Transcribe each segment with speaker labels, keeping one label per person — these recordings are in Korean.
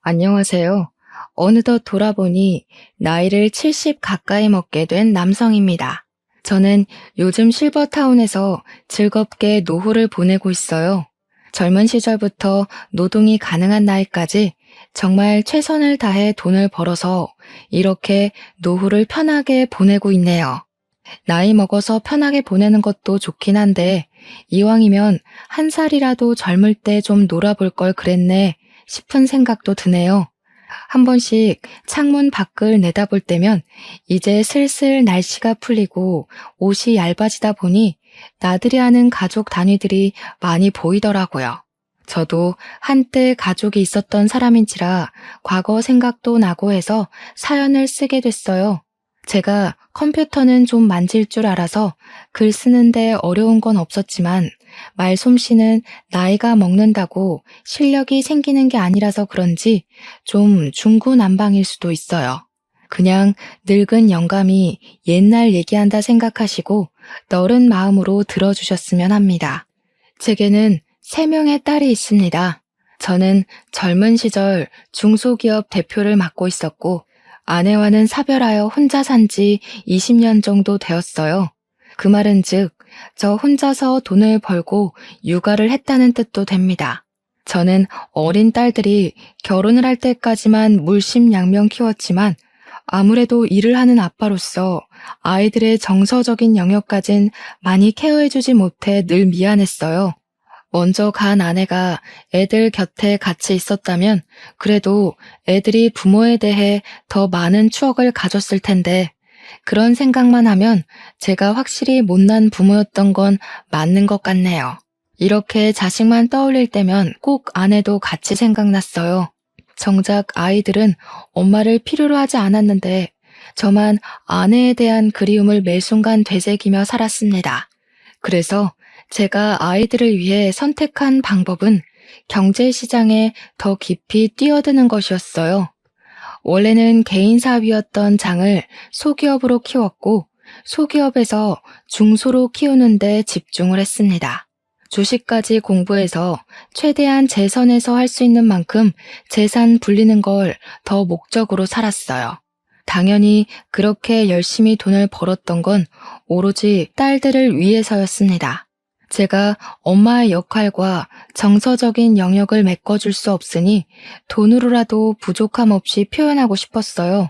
Speaker 1: 안녕하세요. 어느덧 돌아보니 나이를 70 가까이 먹게 된 남성입니다. 저는 요즘 실버타운에서 즐겁게 노후를 보내고 있어요. 젊은 시절부터 노동이 가능한 나이까지 정말 최선을 다해 돈을 벌어서 이렇게 노후를 편하게 보내고 있네요. 나이 먹어서 편하게 보내는 것도 좋긴 한데 이왕이면 한 살이라도 젊을 때 좀 놀아볼 걸 그랬네 싶은 생각도 드네요. 한 번씩 창문 밖을 내다볼 때면 이제 슬슬 날씨가 풀리고 옷이 얇아지다 보니 나들이 하는 가족 단위들이 많이 보이더라고요. 저도 한때 가족이 있었던 사람인지라 과거 생각도 나고 해서 사연을 쓰게 됐어요. 제가 컴퓨터는 좀 만질 줄 알아서 글 쓰는데 어려운 건 없었지만 말솜씨는 나이가 먹는다고 실력이 생기는 게 아니라서 그런지 좀 중구난방일 수도 있어요. 그냥 늙은 영감이 옛날 얘기한다 생각하시고 너른 마음으로 들어주셨으면 합니다. 제게는 3명의 딸이 있습니다. 저는 젊은 시절 중소기업 대표를 맡고 있었고 아내와는 사별하여 혼자 산 지 20년 정도 되었어요. 그 말은 즉, 저 혼자서 돈을 벌고 육아를 했다는 뜻도 됩니다. 저는 어린 딸들이 결혼을 할 때까지만 물심양면 키웠지만 아무래도 일을 하는 아빠로서 아이들의 정서적인 영역까진 많이 케어해주지 못해 늘 미안했어요. 먼저 간 아내가 애들 곁에 같이 있었다면 그래도 애들이 부모에 대해 더 많은 추억을 가졌을 텐데 그런 생각만 하면 제가 확실히 못난 부모였던 건 맞는 것 같네요. 이렇게 자식만 떠올릴 때면 꼭 아내도 같이 생각났어요. 정작 아이들은 엄마를 필요로 하지 않았는데 저만 아내에 대한 그리움을 매 순간 되새기며 살았습니다. 그래서 제가 아이들을 위해 선택한 방법은 경제시장에 더 깊이 뛰어드는 것이었어요. 원래는 개인 사업이었던 장을 소기업으로 키웠고 소기업에서 중소로 키우는 데 집중을 했습니다. 주식까지 공부해서 최대한 재선에서 할 수 있는 만큼 재산 불리는 걸 더 목적으로 살았어요. 당연히 그렇게 열심히 돈을 벌었던 건 오로지 딸들을 위해서였습니다. 제가 엄마의 역할과 정서적인 영역을 메꿔줄 수 없으니 돈으로라도 부족함 없이 표현하고 싶었어요.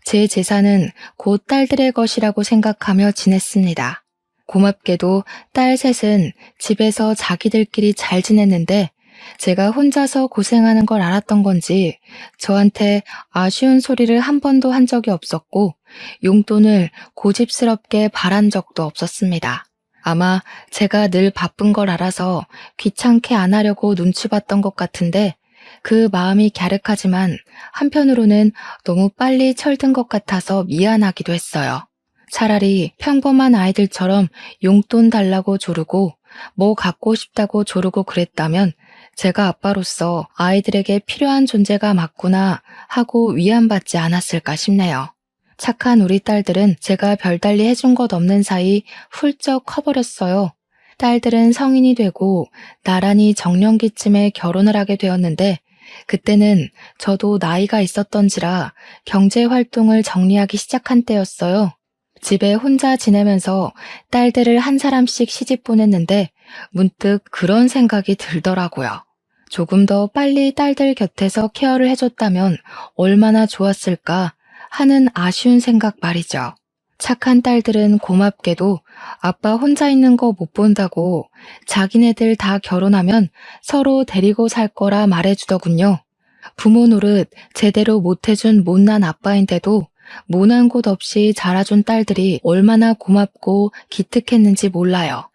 Speaker 1: 제 재산은 곧 딸들의 것이라고 생각하며 지냈습니다. 고맙게도 딸 셋은 집에서 자기들끼리 잘 지냈는데 제가 혼자서 고생하는 걸 알았던 건지 저한테 아쉬운 소리를 한 번도 한 적이 없었고 용돈을 고집스럽게 바란 적도 없었습니다. 아마 제가 늘 바쁜 걸 알아서 귀찮게 안 하려고 눈치 봤던 것 같은데 그 마음이 갸륵하지만 한편으로는 너무 빨리 철든 것 같아서 미안하기도 했어요. 차라리 평범한 아이들처럼 용돈 달라고 조르고 뭐 갖고 싶다고 조르고 그랬다면 제가 아빠로서 아이들에게 필요한 존재가 맞구나 하고 위안받지 않았을까 싶네요. 착한 우리 딸들은 제가 별달리 해준 것 없는 사이 훌쩍 커버렸어요. 딸들은 성인이 되고 나란히 정년기쯤에 결혼을 하게 되었는데 그때는 저도 나이가 있었던지라 경제활동을 정리하기 시작한 때였어요. 집에 혼자 지내면서 딸들을 한 사람씩 시집 보냈는데 문득 그런 생각이 들더라고요. 조금 더 빨리 딸들 곁에서 케어를 해줬다면 얼마나 좋았을까 하는 아쉬운 생각 말이죠. 착한 딸들은 고맙게도 아빠 혼자 있는 거 못 본다고 자기네들 다 결혼하면 서로 데리고 살 거라 말해주더군요. 부모 노릇 제대로 못해준 못난 아빠인데도 모난 곳 없이 자라준 딸들이 얼마나 고맙고 기특했는지 몰라요.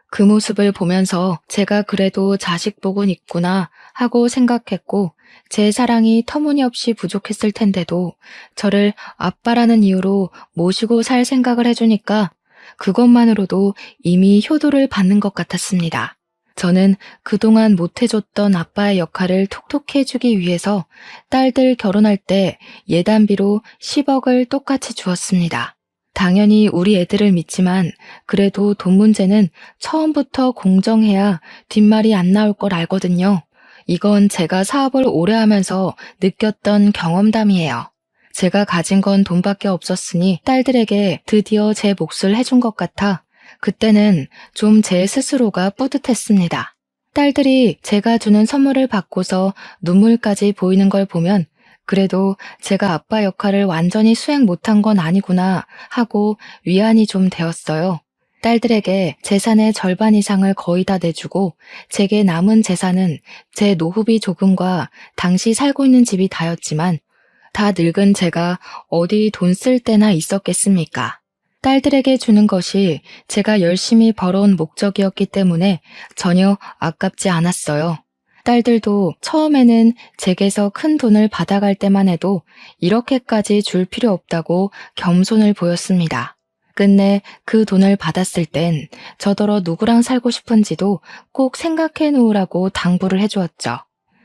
Speaker 1: 그 모습을 보면서 제가 그래도 자식 복은 있구나 하고 생각했고 제 사랑이 터무니없이 부족했을 텐데도 저를 아빠라는 이유로 모시고 살 생각을 해주니까 그것만으로도 이미 효도를 받는 것 같았습니다. 저는 그동안 못해줬던 아빠의 역할을 톡톡히 해주기 위해서 딸들 결혼할 때 예단비로 10억을 똑같이 주었습니다. 당연히 우리 애들을 믿지만 그래도 돈 문제는 처음부터 공정해야 뒷말이 안 나올 걸 알거든요. 이건 제가 사업을 오래 하면서 느꼈던 경험담이에요. 제가 가진 건 돈밖에 없었으니 딸들에게 드디어 제 몫을 해준 것 같아 그때는 좀 제 스스로가 뿌듯했습니다. 딸들이 제가 주는 선물을 받고서 눈물까지 보이는 걸 보면 그래도 제가 아빠 역할을 완전히 수행 못한 건 아니구나 하고 위안이 좀 되었어요. 딸들에게 재산의 절반 이상을 거의 다 내주고 제게 남은 재산은 제 노후비 조금과 당시 살고 있는 집이 다였지만 다 늙은 제가 어디 돈 쓸 때나 있었겠습니까? 딸들에게 주는 것이 제가 열심히 벌어온 목적이었기 때문에 전혀 아깝지 않았어요. 딸들도 처음에는 제게서 큰 돈을 받아갈 때만 해도 이렇게까지 줄 필요 없다고 겸손을 보였습니다. 끝내 그 돈을 받았을 땐 저더러 누구랑 살고 싶은지도 꼭 생각해 놓으라고 당부를 해주었죠.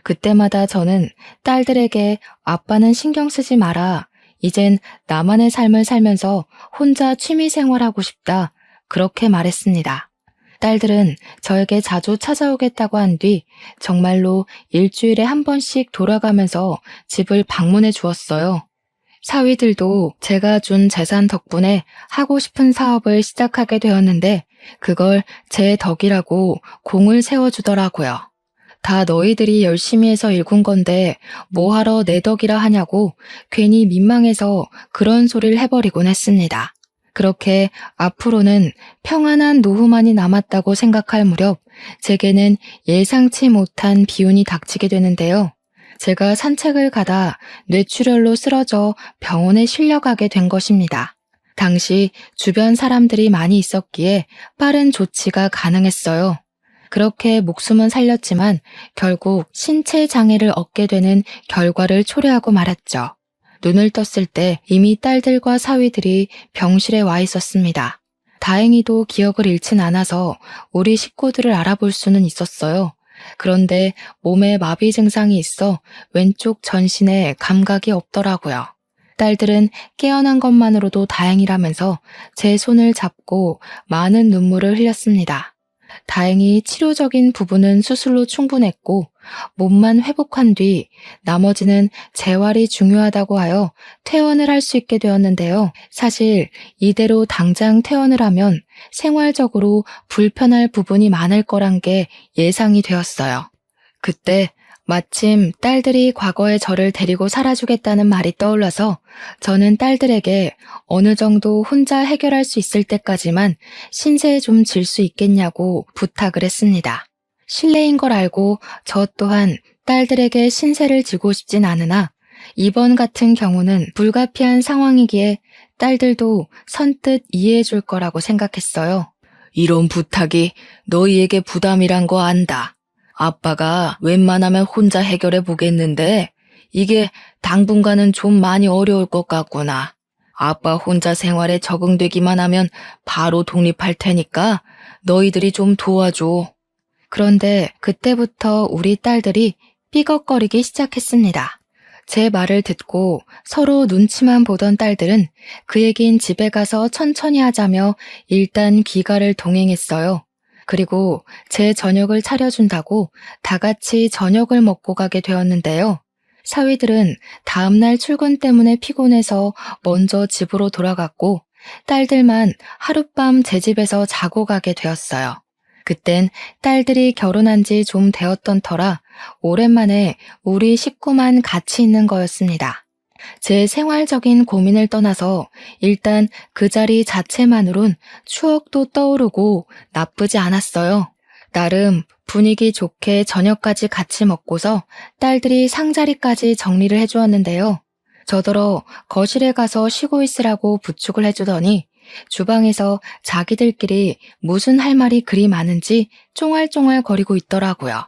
Speaker 1: 그때마다 저는 딸들에게 아빠는 신경 쓰지 마라. 이젠 나만의 삶을 살면서 혼자 취미 생활하고 싶다. 그렇게 말했습니다. 딸들은 저에게 자주 찾아오겠다고 한 뒤 정말로 일주일에 한 번씩 돌아가면서 집을 방문해 주었어요. 사위들도 제가 준 재산 덕분에 하고 싶은 사업을 시작하게 되었는데 그걸 제 덕이라고 공을 세워주더라고요. 다 너희들이 열심히 해서 일군 건데 뭐하러 내 덕이라 하냐고 괜히 민망해서 그런 소리를 해버리곤 했습니다. 그렇게 앞으로는 평안한 노후만이 남았다고 생각할 무렵 제게는 예상치 못한 비운이 닥치게 되는데요. 제가 산책을 가다 뇌출혈로 쓰러져 병원에 실려가게 된 것입니다. 당시 주변 사람들이 많이 있었기에 빠른 조치가 가능했어요. 그렇게 목숨은 살렸지만 결국 신체 장애를 얻게 되는 결과를 초래하고 말았죠. 눈을 떴을 때 이미 딸들과 사위들이 병실에 와 있었습니다. 다행히도 기억을 잃진 않아서 우리 식구들을 알아볼 수는 있었어요. 그런데 몸에 마비 증상이 있어 왼쪽 전신에 감각이 없더라고요. 딸들은 깨어난 것만으로도 다행이라면서 제 손을 잡고 많은 눈물을 흘렸습니다. 다행히 치료적인 부분은 수술로 충분했고 몸만 회복한 뒤 나머지는 재활이 중요하다고 하여 퇴원을 할 수 있게 되었는데요. 사실 이대로 당장 퇴원을 하면 생활적으로 불편할 부분이 많을 거란 게 예상이 되었어요. 그때 마침 딸들이 과거의 저를 데리고 살아주겠다는 말이 떠올라서 저는 딸들에게 어느 정도 혼자 해결할 수 있을 때까지만 신세 좀 질 수 있겠냐고 부탁을 했습니다. 실례인 걸 알고 저 또한 딸들에게 신세를 지고 싶진 않으나 이번 같은 경우는 불가피한 상황이기에 딸들도 선뜻 이해해 줄 거라고 생각했어요. 이런 부탁이 너희에게 부담이란 거 안다. 아빠가 웬만하면 혼자 해결해 보겠는데 이게 당분간은 좀 많이 어려울 것 같구나. 아빠 혼자 생활에 적응되기만 하면 바로 독립할 테니까 너희들이 좀 도와줘. 그런데 그때부터 우리 딸들이 삐걱거리기 시작했습니다. 제 말을 듣고 서로 눈치만 보던 딸들은 그 얘긴 집에 가서 천천히 하자며 일단 귀가를 동행했어요. 그리고 제 저녁을 차려준다고 다 같이 저녁을 먹고 가게 되었는데요. 사위들은 다음날 출근 때문에 피곤해서 먼저 집으로 돌아갔고 딸들만 하룻밤 제 집에서 자고 가게 되었어요. 그땐 딸들이 결혼한 지 좀 되었던 터라 오랜만에 우리 식구만 같이 있는 거였습니다. 제 생활적인 고민을 떠나서 일단 그 자리 자체만으론 추억도 떠오르고 나쁘지 않았어요. 나름 분위기 좋게 저녁까지 같이 먹고서 딸들이 상자리까지 정리를 해주었는데요. 저더러 거실에 가서 쉬고 있으라고 부축을 해주더니 주방에서 자기들끼리 무슨 할 말이 그리 많은지 쫑알쫑알 거리고 있더라고요.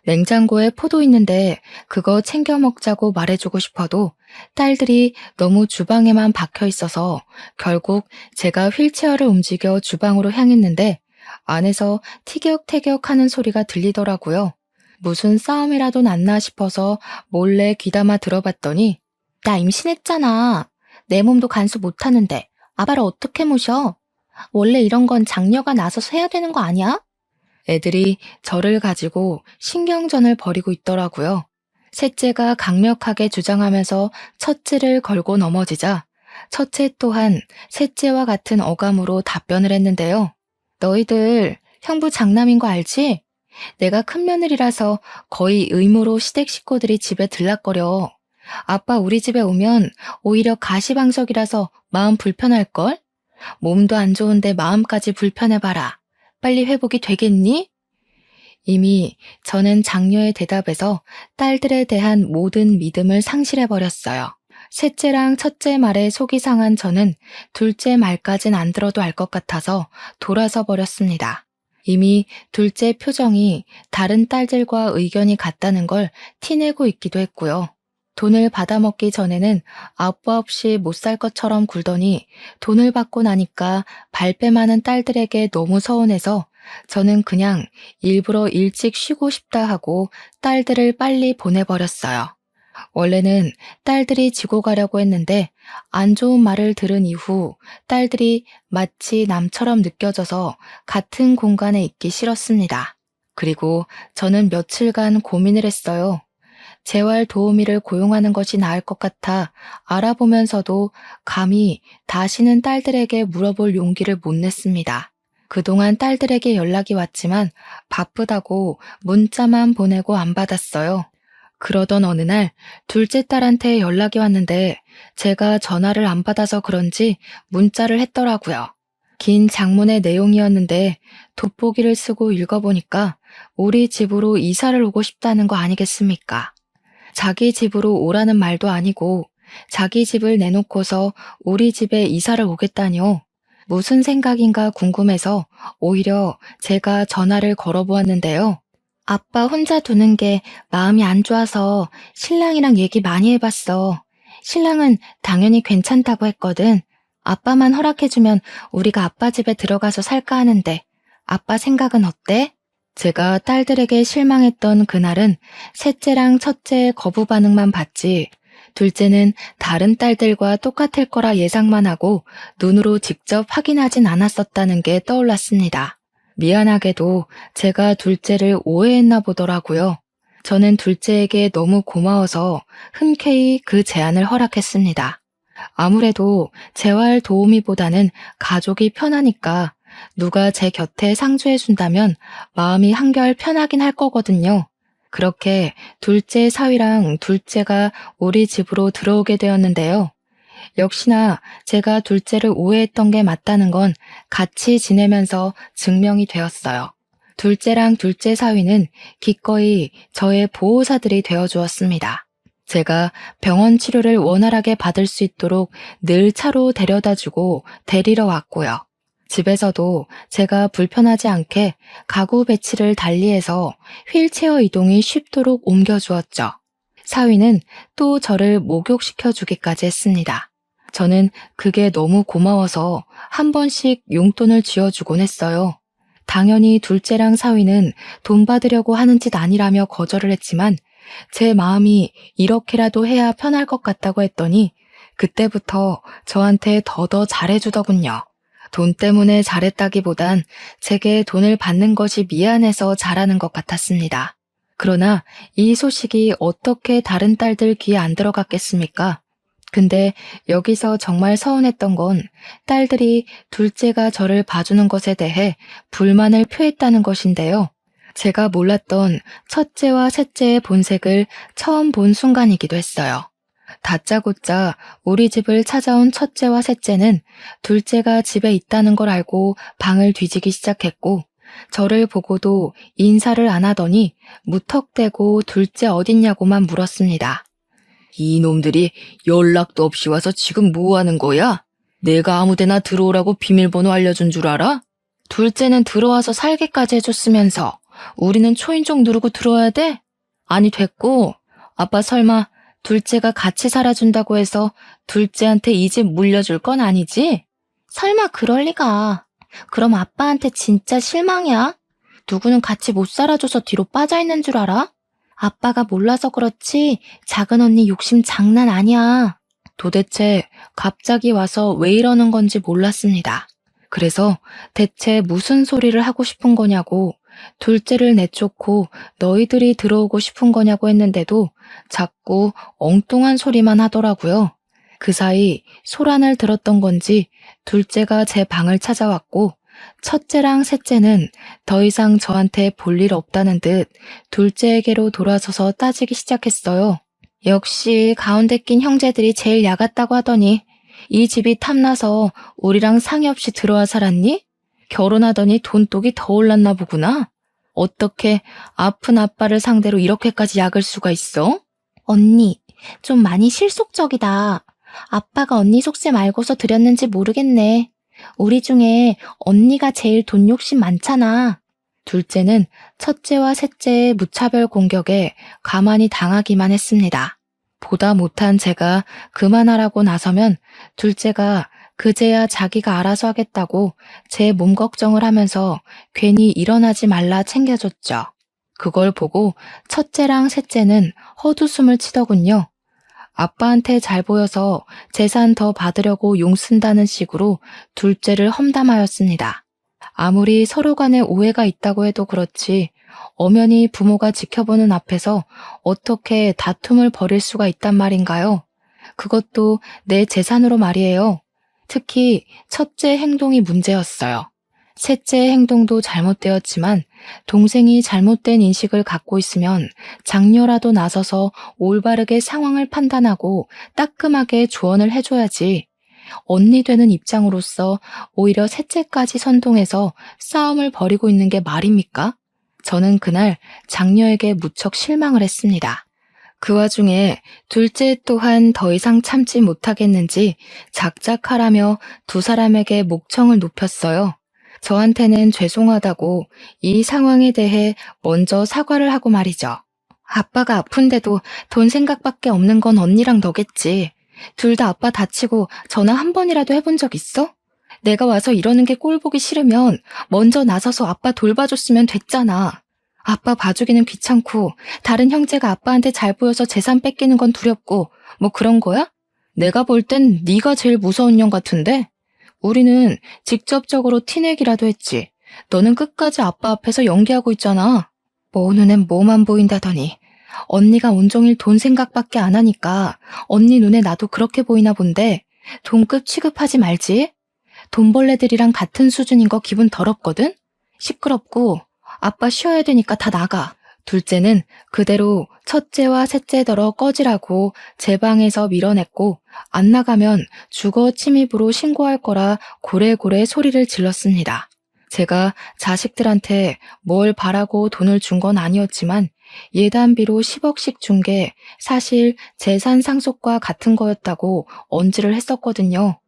Speaker 1: 냉장고에 포도 있는데 그거 챙겨 먹자고 말해주고 싶어도 딸들이 너무 주방에만 박혀 있어서 결국 제가 휠체어를 움직여 주방으로 향했는데 안에서 티격태격 하는 소리가 들리더라고요. 무슨 싸움이라도 났나 싶어서 몰래 귀담아 들어봤더니 나 임신했잖아. 내 몸도 간수 못하는데 아바를 어떻게 모셔? 원래 이런 건 장녀가 나서서 해야 되는 거 아니야? 애들이 저를 가지고 신경전을 벌이고 있더라고요. 셋째가 강력하게 주장하면서 첫째를 걸고 넘어지자 첫째 또한 셋째와 같은 어감으로 답변을 했는데요. 너희들 형부 장남인 거 알지? 내가 큰 며느리라서 거의 의무로 시댁 식구들이 집에 들락거려. 아빠 우리 집에 오면 오히려 가시방석이라서 마음 불편할걸? 몸도 안 좋은데 마음까지 불편해봐라. 빨리 회복이 되겠니? 이미 저는 장녀의 대답에서 딸들에 대한 모든 믿음을 상실해버렸어요. 셋째랑 첫째 말에 속이 상한 저는 둘째 말까진 안 들어도 알 것 같아서 돌아서 버렸습니다. 이미 둘째 표정이 다른 딸들과 의견이 같다는 걸 티내고 있기도 했고요. 돈을 받아먹기 전에는 아빠 없이 못 살 것처럼 굴더니 돈을 받고 나니까 발뺌 많은 딸들에게 너무 서운해서 저는 그냥 일부러 일찍 쉬고 싶다 하고 딸들을 빨리 보내버렸어요. 원래는 딸들이 지고 가려고 했는데 안 좋은 말을 들은 이후 딸들이 마치 남처럼 느껴져서 같은 공간에 있기 싫었습니다. 그리고 저는 며칠간 고민을 했어요. 재활 도우미를 고용하는 것이 나을 것 같아 알아보면서도 감히 다시는 딸들에게 물어볼 용기를 못 냈습니다. 그동안 딸들에게 연락이 왔지만 바쁘다고 문자만 보내고 안 받았어요. 그러던 어느 날 둘째 딸한테 연락이 왔는데 제가 전화를 안 받아서 그런지 문자를 했더라고요. 긴 장문의 내용이었는데 돋보기를 쓰고 읽어보니까 우리 집으로 이사를 오고 싶다는 거 아니겠습니까? 자기 집으로 오라는 말도 아니고 자기 집을 내놓고서 우리 집에 이사를 오겠다니요. 무슨 생각인가 궁금해서 오히려 제가 전화를 걸어보았는데요. 아빠 혼자 두는 게 마음이 안 좋아서 신랑이랑 얘기 많이 해봤어. 신랑은 당연히 괜찮다고 했거든. 아빠만 허락해주면 우리가 아빠 집에 들어가서 살까 하는데 아빠 생각은 어때? 제가 딸들에게 실망했던 그날은 셋째랑 첫째의 거부 반응만 봤지 둘째는 다른 딸들과 똑같을 거라 예상만 하고 눈으로 직접 확인하진 않았었다는 게 떠올랐습니다. 미안하게도 제가 둘째를 오해했나 보더라고요. 저는 둘째에게 너무 고마워서 흔쾌히 그 제안을 허락했습니다. 아무래도 재활 도우미보다는 가족이 편하니까 누가 제 곁에 상주해준다면 마음이 한결 편하긴 할 거거든요. 그렇게 둘째 사위랑 둘째가 우리 집으로 들어오게 되었는데요. 역시나 제가 둘째를 오해했던 게 맞다는 건 같이 지내면서 증명이 되었어요. 둘째랑 둘째 사위는 기꺼이 저의 보호사들이 되어주었습니다. 제가 병원 치료를 원활하게 받을 수 있도록 늘 차로 데려다주고 데리러 왔고요. 집에서도 제가 불편하지 않게 가구 배치를 달리해서 휠체어 이동이 쉽도록 옮겨주었죠. 사위는 또 저를 목욕시켜주기까지 했습니다. 저는 그게 너무 고마워서 한 번씩 용돈을 쥐어주곤 했어요. 당연히 둘째랑 사위는 돈 받으려고 하는 짓 아니라며 거절을 했지만 제 마음이 이렇게라도 해야 편할 것 같다고 했더니 그때부터 저한테 더더 잘해주더군요. 돈 때문에 잘했다기보단 제게 돈을 받는 것이 미안해서 잘하는 것 같았습니다. 그러나 이 소식이 어떻게 다른 딸들 귀에 안 들어갔겠습니까? 근데 여기서 정말 서운했던 건 딸들이 둘째가 저를 봐주는 것에 대해 불만을 표했다는 것인데요. 제가 몰랐던 첫째와 셋째의 본색을 처음 본 순간이기도 했어요. 다짜고짜 우리 집을 찾아온 첫째와 셋째는 둘째가 집에 있다는 걸 알고 방을 뒤지기 시작했고 저를 보고도 인사를 안 하더니 무턱대고 둘째 어딨냐고만 물었습니다. 이놈들이 연락도 없이 와서 지금 뭐 하는 거야? 내가 아무데나 들어오라고 비밀번호 알려준 줄 알아? 둘째는 들어와서 살게까지 해줬으면서 우리는 초인종 누르고 들어와야 돼? 아니 됐고 아빠 설마 둘째가 같이 살아준다고 해서 둘째한테 이 집 물려줄 건 아니지? 설마 그럴 리가. 그럼 아빠한테 진짜 실망이야? 누구는 같이 못 살아줘서 뒤로 빠져있는 줄 알아? 아빠가 몰라서 그렇지 작은 언니 욕심 장난 아니야. 도대체 갑자기 와서 왜 이러는 건지 몰랐습니다. 그래서 대체 무슨 소리를 하고 싶은 거냐고 둘째를 내쫓고 너희들이 들어오고 싶은 거냐고 했는데도 자꾸 엉뚱한 소리만 하더라고요. 그 사이 소란을 들었던 건지 둘째가 제 방을 찾아왔고 첫째랑 셋째는 더 이상 저한테 볼 일 없다는 듯 둘째에게로 돌아서서 따지기 시작했어요. 역시 가운데 낀 형제들이 제일 야같다고 하더니 이 집이 탐나서 우리랑 상의 없이 들어와 살았니? 결혼하더니 돈독이 더 올랐나 보구나. 어떻게 아픈 아빠를 상대로 이렇게까지 약을 수가 있어? 언니, 좀 많이 실속적이다. 아빠가 언니 속셈 알고서 드렸는지 모르겠네. 우리 중에 언니가 제일 돈 욕심 많잖아. 둘째는 첫째와 셋째의 무차별 공격에 가만히 당하기만 했습니다. 보다 못한 제가 그만하라고 나서면 둘째가 그제야 자기가 알아서 하겠다고 제 몸 걱정을 하면서 괜히 일어나지 말라 챙겨줬죠. 그걸 보고 첫째랑 셋째는 헛웃음을 치더군요. 아빠한테 잘 보여서 재산 더 받으려고 용 쓴다는 식으로 둘째를 험담하였습니다. 아무리 서로 간에 오해가 있다고 해도 그렇지 엄연히 부모가 지켜보는 앞에서 어떻게 다툼을 벌일 수가 있단 말인가요? 그것도 내 재산으로 말이에요. 특히 첫째 행동이 문제였어요. 셋째 행동도 잘못되었지만 동생이 잘못된 인식을 갖고 있으면 장녀라도 나서서 올바르게 상황을 판단하고 따끔하게 조언을 해줘야지. 언니 되는 입장으로서 오히려 셋째까지 선동해서 싸움을 벌이고 있는 게 말입니까? 저는 그날 장녀에게 무척 실망을 했습니다. 그 와중에 둘째 또한 더 이상 참지 못하겠는지 작작하라며 두 사람에게 목청을 높였어요. 저한테는 죄송하다고 이 상황에 대해 먼저 사과를 하고 말이죠. 아빠가 아픈데도 돈 생각밖에 없는 건 언니랑 너겠지. 둘 다 아빠 다치고 전화 한 번이라도 해본 적 있어? 내가 와서 이러는 게 꼴 보기 싫으면 먼저 나서서 아빠 돌봐줬으면 됐잖아. 아빠 봐주기는 귀찮고 다른 형제가 아빠한테 잘 보여서 재산 뺏기는 건 두렵고 뭐 그런 거야? 내가 볼 땐 네가 제일 무서운 년 같은데? 우리는 직접적으로 티내기라도 했지. 너는 끝까지 아빠 앞에서 연기하고 있잖아. 뭐 눈엔 뭐만 보인다더니 언니가 온종일 돈 생각밖에 안 하니까 언니 눈에 나도 그렇게 보이나 본데 돈급 취급하지 말지. 돈벌레들이랑 같은 수준인 거 기분 더럽거든? 시끄럽고 아빠 쉬어야 되니까 다 나가. 둘째는 그대로 첫째와 셋째더러 꺼지라고 제 방에서 밀어냈고 안 나가면 주거 침입으로 신고할 거라 고래고래 소리를 질렀습니다. 제가 자식들한테 뭘 바라고 돈을 준 건 아니었지만 예단비로 10억씩 준 게 사실 재산 상속과 같은 거였다고 언지를 했었거든요.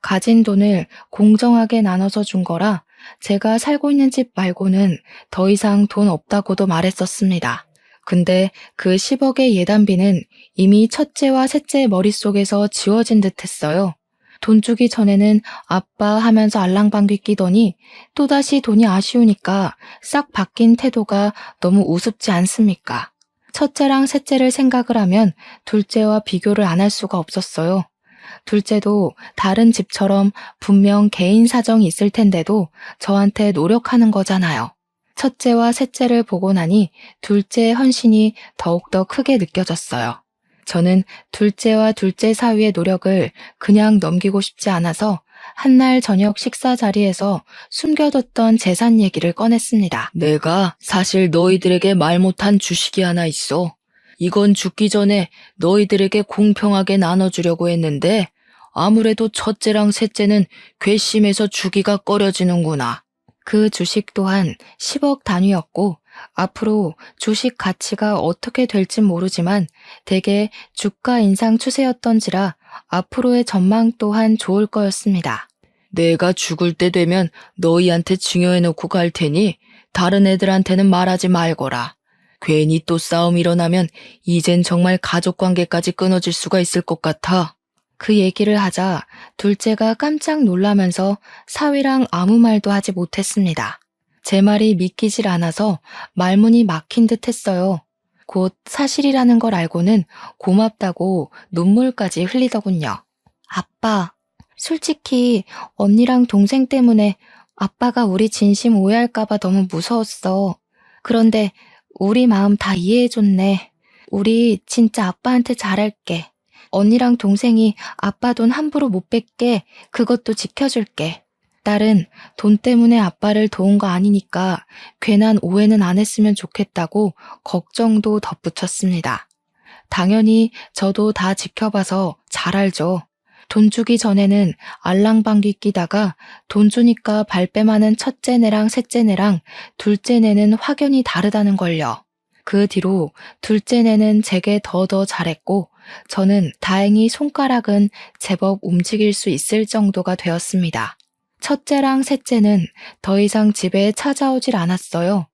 Speaker 1: 가진 돈을 공정하게 나눠서 준 거라 제가 살고 있는 집 말고는 더 이상 돈 없다고도 말했었습니다. 근데 그 10억의 예단비는 이미 첫째와 셋째 머릿속에서 지워진 듯 했어요. 돈 주기 전에는 아빠 하면서 알랑방귀 끼더니 또다시 돈이 아쉬우니까 싹 바뀐 태도가 너무 우습지 않습니까? 첫째랑 셋째를 생각을 하면 둘째와 비교를 안 할 수가 없었어요. 둘째도 다른 집처럼 분명 개인 사정이 있을 텐데도 저한테 노력하는 거잖아요. 첫째와 셋째를 보고 나니 둘째의 헌신이 더욱더 크게 느껴졌어요. 저는 둘째와 둘째 사위의 노력을 그냥 넘기고 싶지 않아서 한날 저녁 식사 자리에서 숨겨뒀던 재산 얘기를 꺼냈습니다. 내가 사실 너희들에게 말 못한 주식이 하나 있어. 이건 죽기 전에 너희들에게 공평하게 나눠주려고 했는데 아무래도 첫째랑 셋째는 괘씸해서 주기가 꺼려지는구나. 그 주식 또한 10억 단위였고 앞으로 주식 가치가 어떻게 될진 모르지만 대개 주가 인상 추세였던지라 앞으로의 전망 또한 좋을 거였습니다. 내가 죽을 때 되면 너희한테 증여해놓고 갈 테니 다른 애들한테는 말하지 말거라. 괜히 또 싸움 일어나면 이젠 정말 가족관계까지 끊어질 수가 있을 것 같아. 그 얘기를 하자 둘째가 깜짝 놀라면서 사위랑 아무 말도 하지 못했습니다. 제 말이 믿기질 않아서 말문이 막힌 듯 했어요. 곧 사실이라는 걸 알고는 고맙다고 눈물까지 흘리더군요. 아빠, 솔직히 언니랑 동생 때문에 아빠가 우리 진심 오해할까봐 너무 무서웠어. 그런데 우리 마음 다 이해해줬네. 우리 진짜 아빠한테 잘할게. 언니랑 동생이 아빠 돈 함부로 못 뺏게 그것도 지켜줄게. 딸은 돈 때문에 아빠를 도운 거 아니니까 괜한 오해는 안 했으면 좋겠다고 걱정도 덧붙였습니다. 당연히 저도 다 지켜봐서 잘 알죠. 돈 주기 전에는 알랑방귀 끼다가 돈 주니까 발뺌하는 첫째네랑 셋째네랑 둘째네는 확연히 다르다는 걸요. 그 뒤로 둘째네는 제게 더 잘했고 저는 다행히 손가락은 제법 움직일 수 있을 정도가 되었습니다. 첫째랑 셋째는 더 이상 집에 찾아오질 않았어요.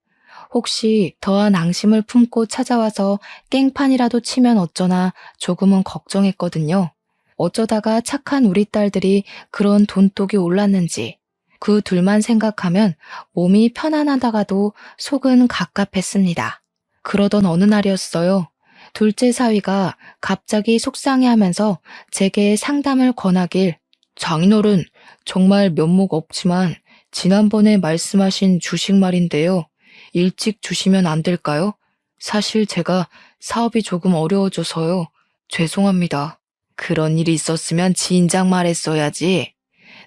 Speaker 1: 혹시 더한 앙심을 품고 찾아와서 깽판이라도 치면 어쩌나 조금은 걱정했거든요. 어쩌다가 착한 우리 딸들이 그런 돈독이 올랐는지 그 둘만 생각하면 몸이 편안하다가도 속은 갑갑했습니다. 그러던 어느 날이었어요. 둘째 사위가 갑자기 속상해하면서 제게 상담을 권하길 장인어른 정말 면목 없지만 지난번에 말씀하신 주식 말인데요. 일찍 주시면 안 될까요? 사실 제가 사업이 조금 어려워져서요. 죄송합니다. 그런 일이 있었으면 진작 말했어야지.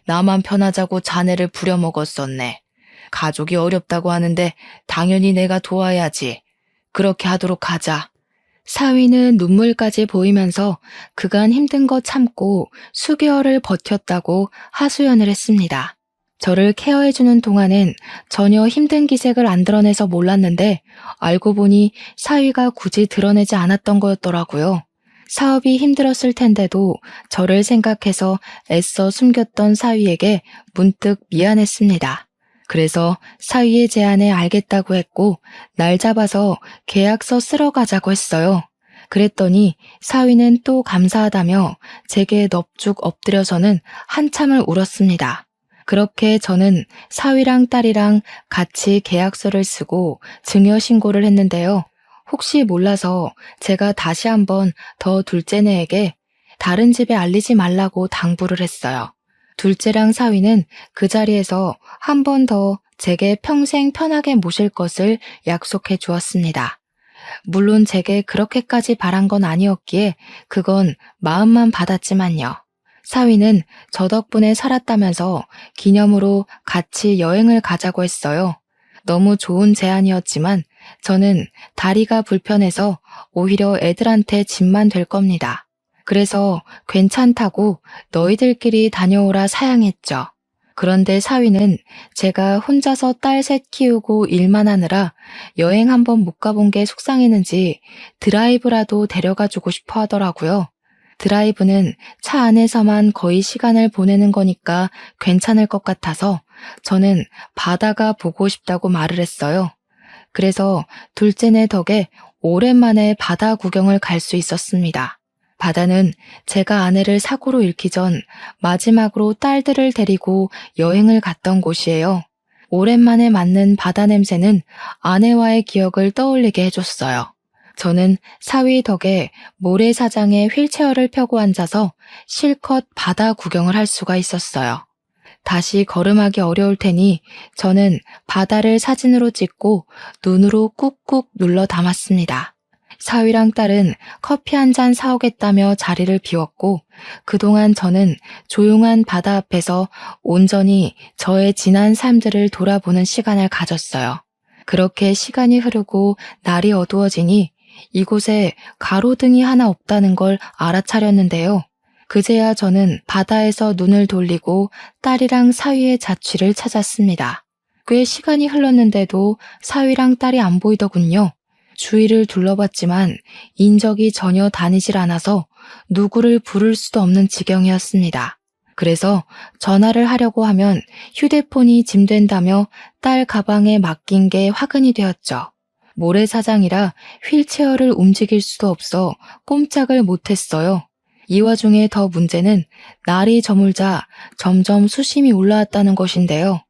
Speaker 1: 나만 편하자고 자네를 부려먹었었네. 가족이 어렵다고 하는데 당연히 내가 도와야지. 그렇게 하도록 하자. 사위는 눈물까지 보이면서 그간 힘든 거 참고 수개월을 버텼다고 하소연을 했습니다. 저를 케어해주는 동안엔 전혀 힘든 기색을 안 드러내서 몰랐는데 알고 보니 사위가 굳이 드러내지 않았던 거였더라고요. 사업이 힘들었을 텐데도 저를 생각해서 애써 숨겼던 사위에게 문득 미안했습니다. 그래서 사위의 제안에 알겠다고 했고 날 잡아서 계약서 쓰러 가자고 했어요. 그랬더니 사위는 또 감사하다며 제게 넙죽 엎드려서는 한참을 울었습니다. 그렇게 저는 사위랑 딸이랑 같이 계약서를 쓰고 증여신고를 했는데요. 혹시 몰라서 제가 다시 한번 더 둘째네에게 다른 집에 알리지 말라고 당부를 했어요. 둘째랑 사위는 그 자리에서 한 번 더 제게 평생 편하게 모실 것을 약속해 주었습니다. 물론 제게 그렇게까지 바란 건 아니었기에 그건 마음만 받았지만요. 사위는 저 덕분에 살았다면서 기념으로 같이 여행을 가자고 했어요. 너무 좋은 제안이었지만 저는 다리가 불편해서 오히려 애들한테 짐만 될 겁니다. 그래서 괜찮다고 너희들끼리 다녀오라 사양했죠. 그런데 사위는 제가 혼자서 딸 셋 키우고 일만 하느라 여행 한번 못 가본 게 속상했는지 드라이브라도 데려가주고 싶어 하더라고요. 드라이브는 차 안에서만 거의 시간을 보내는 거니까 괜찮을 것 같아서 저는 바다가 보고 싶다고 말을 했어요. 그래서 둘째네 덕에 오랜만에 바다 구경을 갈 수 있었습니다. 바다는 제가 아내를 사고로 잃기 전 마지막으로 딸들을 데리고 여행을 갔던 곳이에요. 오랜만에 맡는 바다 냄새는 아내와의 기억을 떠올리게 해줬어요. 저는 사위 덕에 모래사장에 휠체어를 펴고 앉아서 실컷 바다 구경을 할 수가 있었어요. 다시 걸음하기 어려울 테니 저는 바다를 사진으로 찍고 눈으로 꾹꾹 눌러 담았습니다. 사위랑 딸은 커피 한 잔 사오겠다며 자리를 비웠고 그동안 저는 조용한 바다 앞에서 온전히 저의 지난 삶들을 돌아보는 시간을 가졌어요. 그렇게 시간이 흐르고 날이 어두워지니 이곳에 가로등이 하나 없다는 걸 알아차렸는데요. 그제야 저는 바다에서 눈을 돌리고 딸이랑 사위의 자취를 찾았습니다. 꽤 시간이 흘렀는데도 사위랑 딸이 안 보이더군요. 주위를 둘러봤지만 인적이 전혀 다니질 않아서 누구를 부를 수도 없는 지경이었습니다. 그래서 전화를 하려고 하면 휴대폰이 짐된다며 딸 가방에 맡긴 게 화근이 되었죠. 모래사장이라 휠체어를 움직일 수도 없어 꼼짝을 못했어요. 이 와중에 더 문제는 날이 저물자 점점 수심이 올라왔다는 것인데요.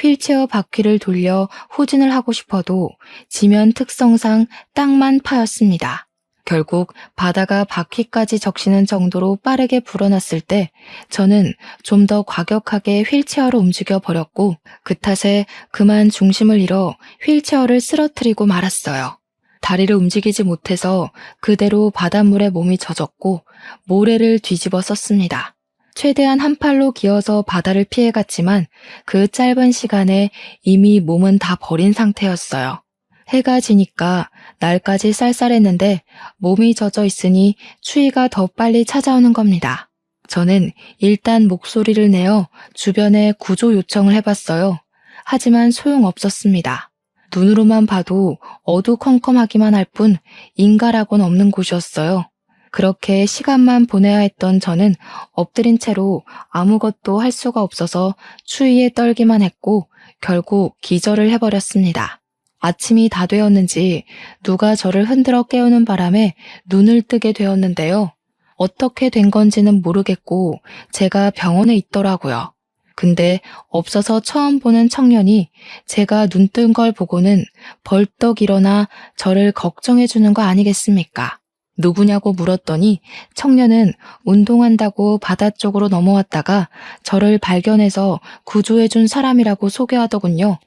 Speaker 1: 휠체어 바퀴를 돌려 후진을 하고 싶어도 지면 특성상 땅만 파였습니다. 결국 바다가 바퀴까지 적시는 정도로 빠르게 불어났을 때 저는 좀 더 과격하게 휠체어로 움직여 버렸고 그 탓에 그만 중심을 잃어 휠체어를 쓰러뜨리고 말았어요. 다리를 움직이지 못해서 그대로 바닷물에 몸이 젖었고 모래를 뒤집어 썼습니다. 최대한 한 팔로 기어서 바다를 피해갔지만 그 짧은 시간에 이미 몸은 다 버린 상태였어요. 해가 지니까 날까지 쌀쌀했는데 몸이 젖어 있으니 추위가 더 빨리 찾아오는 겁니다. 저는 일단 목소리를 내어 주변에 구조 요청을 해봤어요. 하지만 소용없었습니다. 눈으로만 봐도 어두컴컴하기만 할 뿐 인가라고는 없는 곳이었어요. 그렇게 시간만 보내야 했던 저는 엎드린 채로 아무것도 할 수가 없어서 추위에 떨기만 했고 결국 기절을 해버렸습니다. 아침이 다 되었는지 누가 저를 흔들어 깨우는 바람에 눈을 뜨게 되었는데요. 어떻게 된 건지는 모르겠고 제가 병원에 있더라고요. 근데 없어서 처음 보는 청년이 제가 눈 뜬 걸 보고는 벌떡 일어나 저를 걱정해 주는 거 아니겠습니까? 누구냐고 물었더니 청년은 운동한다고 바다 쪽으로 넘어왔다가 저를 발견해서 구조해 준 사람이라고 소개하더군요.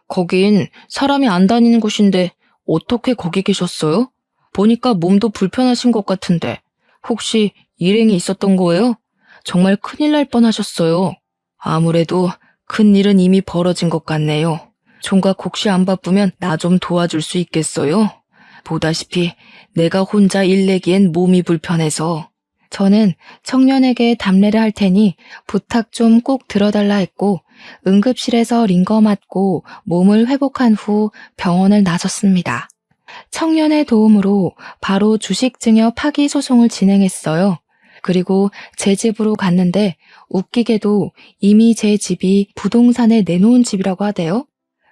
Speaker 1: 거긴 사람이 안 다니는 곳인데 어떻게 거기 계셨어요? 보니까 몸도 불편하신 것 같은데 혹시 일행이 있었던 거예요? 정말 큰일 날 뻔하셨어요. 아무래도 큰일은 이미 벌어진 것 같네요. 총각 혹시 안 바쁘면 나 좀 도와줄 수 있겠어요? 보다시피 내가 혼자 일 내기엔 몸이 불편해서. 저는 청년에게 답례를 할 테니 부탁 좀 꼭 들어달라 했고 응급실에서 링거 맞고 몸을 회복한 후 병원을 나섰습니다. 청년의 도움으로 바로 주식증여 파기 소송을 진행했어요. 그리고 제 집으로 갔는데 웃기게도 이미 제 집이 부동산에 내놓은 집이라고 하대요.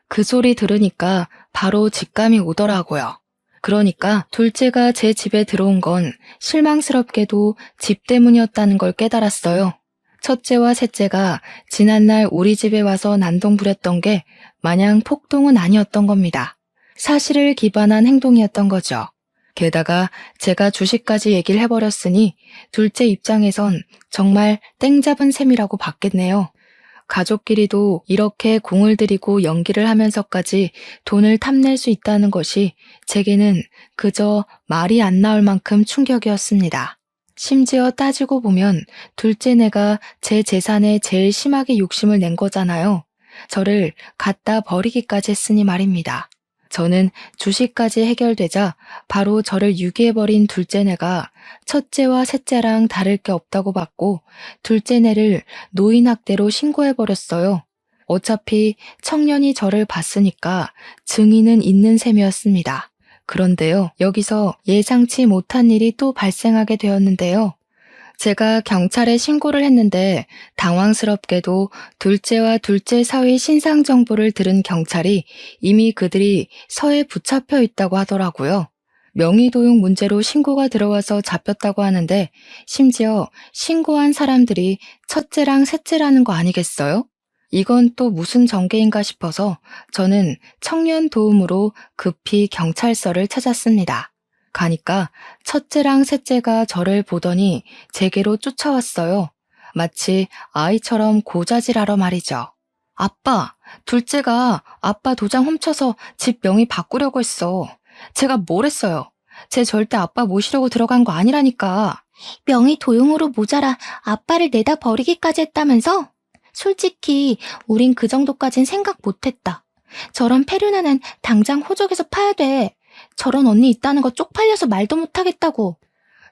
Speaker 1: 그 소리 들으니까 바로 직감이 오더라고요. 그러니까 둘째가 제 집에 들어온 건 실망스럽게도 집 때문이었다는 걸 깨달았어요. 첫째와 셋째가 지난날 우리 집에 와서 난동 부렸던 게 마냥 폭동은 아니었던 겁니다. 사실을 기반한 행동이었던 거죠. 게다가 제가 주식까지 얘기를 해버렸으니 둘째 입장에선 정말 땡 잡은 셈이라고 봤겠네요. 가족끼리도 이렇게 공을 들이고 연기를 하면서까지 돈을 탐낼 수 있다는 것이 제게는 그저 말이 안 나올 만큼 충격이었습니다. 심지어 따지고 보면 둘째네가 제 재산에 제일 심하게 욕심을 낸 거잖아요. 저를 갖다 버리기까지 했으니 말입니다. 저는 주식까지 해결되자 바로 저를 유기해버린 둘째네가 첫째와 셋째랑 다를 게 없다고 봤고 둘째네를 노인학대로 신고해버렸어요. 어차피 청년이 저를 봤으니까 증인은 있는 셈이었습니다. 그런데요, 여기서 예상치 못한 일이 또 발생하게 되었는데요. 제가 경찰에 신고를 했는데 당황스럽게도 둘째와 둘째 사위 신상 정보를 들은 경찰이 이미 그들이 서에 붙잡혀 있다고 하더라고요. 명의도용 문제로 신고가 들어와서 잡혔다고 하는데 심지어 신고한 사람들이 첫째랑 셋째라는 거 아니겠어요? 이건 또 무슨 전개인가 싶어서 저는 청년 도움으로 급히 경찰서를 찾았습니다. 가니까 첫째랑 셋째가 저를 보더니 제게로 쫓아왔어요. 마치 아이처럼 고자질하러 말이죠. 아빠, 둘째가 아빠 도장 훔쳐서 집 명의 바꾸려고 했어. 제가 뭘 했어요? 쟤 절대 아빠 모시려고 들어간 거 아니라니까.
Speaker 2: 명의 도용으로 모자라 아빠를 내다 버리기까지 했다면서? 솔직히 우린 그 정도까진 생각 못했다. 저런 페류나는 당장 호적에서 파야 돼. 저런 언니 있다는 거 쪽팔려서 말도 못하겠다고.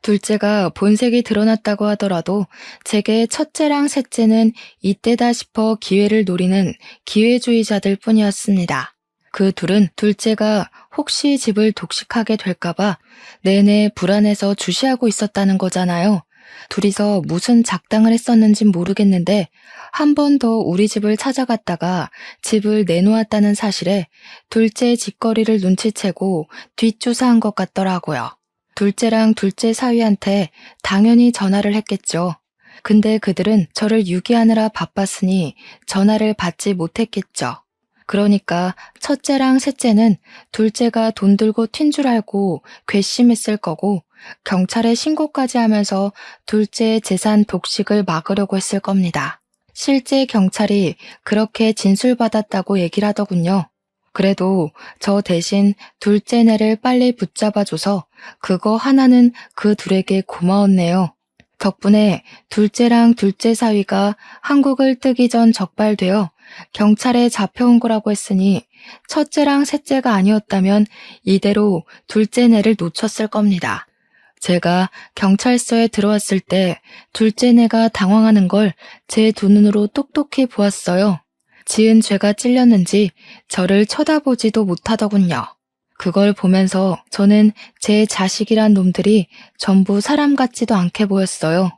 Speaker 1: 둘째가 본색이 드러났다고 하더라도 제게 첫째랑 셋째는 이때다 싶어 기회를 노리는 기회주의자들 뿐이었습니다. 그 둘은 둘째가 혹시 집을 독식하게 될까봐 내내 불안해서 주시하고 있었다는 거잖아요. 둘이서 무슨 작당을 했었는진 모르겠는데 한 번 더 우리 집을 찾아갔다가 집을 내놓았다는 사실에 둘째 짓거리를 눈치채고 뒷조사한 것 같더라고요. 둘째랑 둘째 사위한테 당연히 전화를 했겠죠. 근데 그들은 저를 유기하느라 바빴으니 전화를 받지 못했겠죠. 그러니까 첫째랑 셋째는 둘째가 돈 들고 튄 줄 알고 괘씸했을 거고 경찰에 신고까지 하면서 둘째의 재산 독식을 막으려고 했을 겁니다. 실제 경찰이 그렇게 진술받았다고 얘기를 하더군요. 그래도 저 대신 둘째네를 빨리 붙잡아줘서 그거 하나는 그 둘에게 고마웠네요. 덕분에 둘째랑 둘째 사위가 한국을 뜨기 전 적발되어 경찰에 잡혀온 거라고 했으니 첫째랑 셋째가 아니었다면 이대로 둘째네를 놓쳤을 겁니다. 제가 경찰서에 들어왔을 때 둘째네가 당황하는 걸 제 두 눈으로 똑똑히 보았어요. 지은 죄가 찔렸는지 저를 쳐다보지도 못하더군요. 그걸 보면서 저는 제 자식이란 놈들이 전부 사람 같지도 않게 보였어요.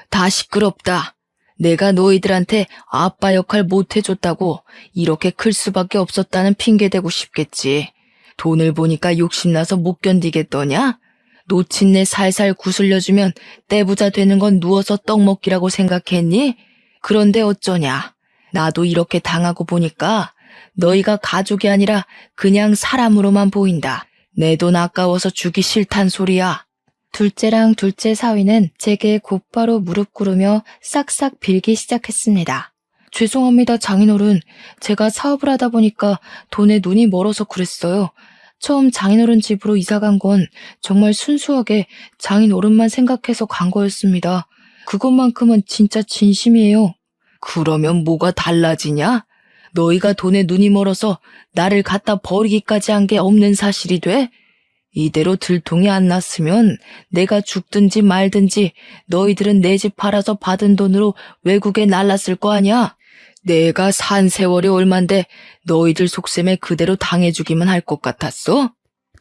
Speaker 1: 다 시끄럽다. 내가 너희들한테 아빠 역할 못 해줬다고 이렇게 클 수밖에 없었다는 핑계 대고 싶겠지. 돈을 보니까 욕심나서 못 견디겠더냐? 놓친 내 살살 구슬려주면 떼부자 되는 건 누워서 떡 먹기라고 생각했니? 그런데 어쩌냐. 나도 이렇게 당하고 보니까 너희가 가족이 아니라 그냥 사람으로만 보인다. 내 돈 아까워서 주기 싫단 소리야. 둘째랑 둘째 사위는 제게 곧바로 무릎 꿇으며 싹싹 빌기 시작했습니다. 죄송합니다, 장인어른. 제가 사업을 하다 보니까 돈에 눈이 멀어서 그랬어요. 처음 장인어른 집으로 이사 간 건 정말 순수하게 장인어른만 생각해서 간 거였습니다. 그것만큼은 진짜 진심이에요. 그러면 뭐가 달라지냐? 너희가 돈에 눈이 멀어서 나를 갖다 버리기까지 한 게 없는 사실이 돼? 이대로 들통이 안 났으면 내가 죽든지 말든지 너희들은 내 집 팔아서 받은 돈으로 외국에 날랐을 거 아니야? 내가 산 세월이 얼만데 너희들 속셈에 그대로 당해주기만 할 것 같았어?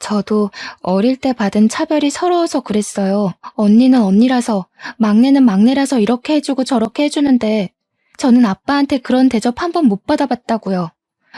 Speaker 2: 저도 어릴 때 받은 차별이 서러워서 그랬어요. 언니는 언니라서, 막내는 막내라서 이렇게 해주고 저렇게 해주는데 저는 아빠한테 그런 대접 한 번 못 받아봤다고요.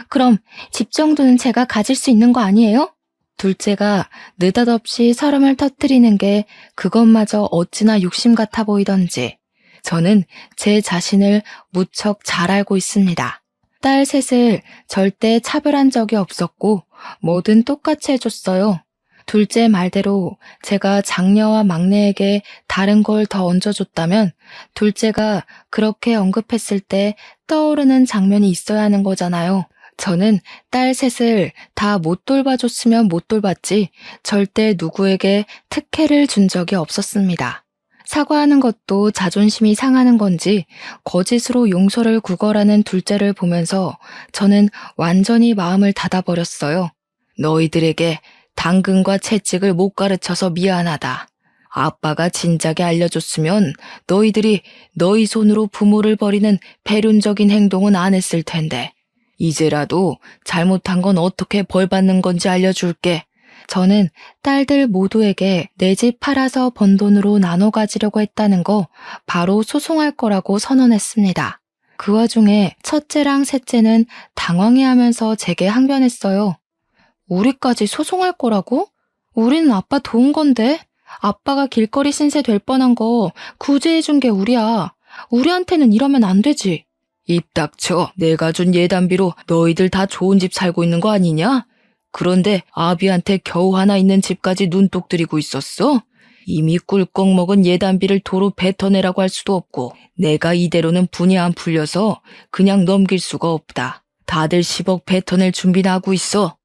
Speaker 2: 그럼 집 정도는 제가 가질 수 있는 거 아니에요?
Speaker 1: 둘째가 느닷없이 설움을 터뜨리는 게 그것마저 어찌나 욕심 같아 보이던지 저는 제 자신을 무척 잘 알고 있습니다. 딸 셋을 절대 차별한 적이 없었고 뭐든 똑같이 해줬어요. 둘째 말대로 제가 장녀와 막내에게 다른 걸 더 얹어줬다면 둘째가 그렇게 언급했을 때 떠오르는 장면이 있어야 하는 거잖아요. 저는 딸 셋을 다 못 돌봐줬으면 못 돌봤지 절대 누구에게 특혜를 준 적이 없었습니다. 사과하는 것도 자존심이 상하는 건지 거짓으로 용서를 구걸하는 둘째를 보면서 저는 완전히 마음을 닫아버렸어요. 너희들에게 당근과 채찍을 못 가르쳐서 미안하다. 아빠가 진작에 알려줬으면 너희들이 너희 손으로 부모를 버리는 배륜적인 행동은 안 했을 텐데 이제라도 잘못한 건 어떻게 벌받는 건지 알려줄게. 저는 딸들 모두에게 내 집 팔아서 번 돈으로 나눠 가지려고 했다는 거 바로 소송할 거라고 선언했습니다. 그 와중에 첫째랑 셋째는 당황해하면서 제게 항변했어요. 우리까지 소송할 거라고? 우리는 아빠 도운 건데. 아빠가 길거리 신세 될 뻔한 거 구제해준 게 우리야. 우리한테는 이러면 안 되지. 입 닥쳐. 내가 준 예단비로 너희들 다 좋은 집 살고 있는 거 아니냐? 그런데 아비한테 겨우 하나 있는 집까지 눈독 들이고 있었어? 이미 꿀꺽 먹은 예단비를 도로 뱉어내라고 할 수도 없고 내가 이대로는 분이 안 풀려서 그냥 넘길 수가 없다. 다들 10억 뱉어낼 준비나 하고 있어.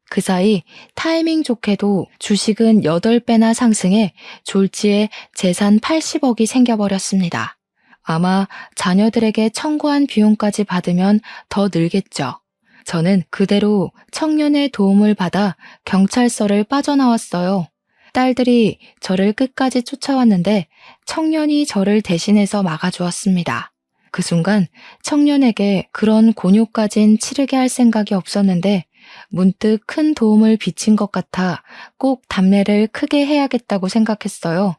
Speaker 1: 그 사이 타이밍 좋게도 주식은 8배나 상승해 졸지에 재산 80억이 생겨버렸습니다. 아마 자녀들에게 청구한 비용까지 받으면 더 늘겠죠. 저는 그대로 청년의 도움을 받아 경찰서를 빠져나왔어요. 딸들이 저를 끝까지 쫓아왔는데 청년이 저를 대신해서 막아주었습니다. 그 순간 청년에게 그런 곤욕까진 치르게 할 생각이 없었는데 문득 큰 도움을 비친 것 같아 꼭 답례를 크게 해야겠다고 생각했어요.